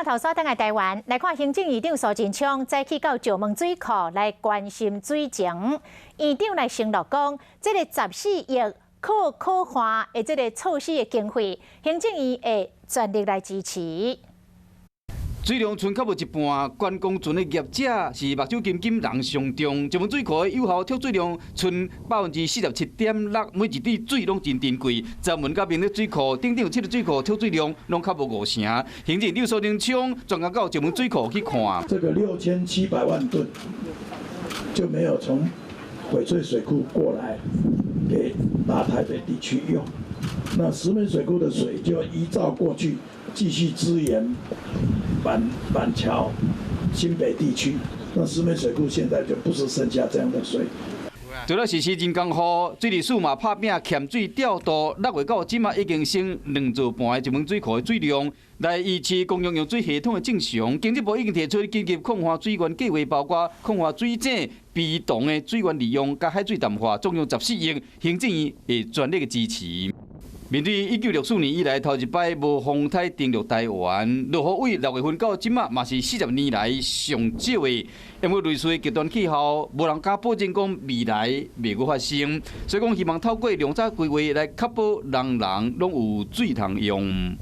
镜头锁定在台湾，来看行政院长苏贞昌早起到石门水库来关心水情。院长来承诺讲，这个14亿可化的这个措施的经费，行政院会全力来支持。 水量剩较无一半，观光船的业者是目睭金金人上重。石门水库的有效抽水量剩47.6%，每一滴水拢真珍贵。专门甲明德水库顶7个水库抽水量拢较无5成。行政院苏贞昌专家到石门水库去看。这个6700万吨就没有从翡翠水库过来给大台北地区用，那石门水库的水就依照过去继续支援。 板桥、新北地区，那石门水库现在就不是剩下这样的水。除了实施人工雨，水利署嘛拍拼欠水调度，6月到今已经升2座半的石门水库的水量，来维持公用用水系统的正常。经济部已经提出紧急控化水源计划，包括控化水井、被动的水源利用、甲海水淡化，总共14亿，行政院会全力支持。 面对1964年以来头一摆无风台登陆台湾，落雨位6月份到即嘛是40年来上少的。因为类似极端气候，无人敢保证讲未来袂阁发生，所以讲希望透过量早规划来确保人人拢有水通用。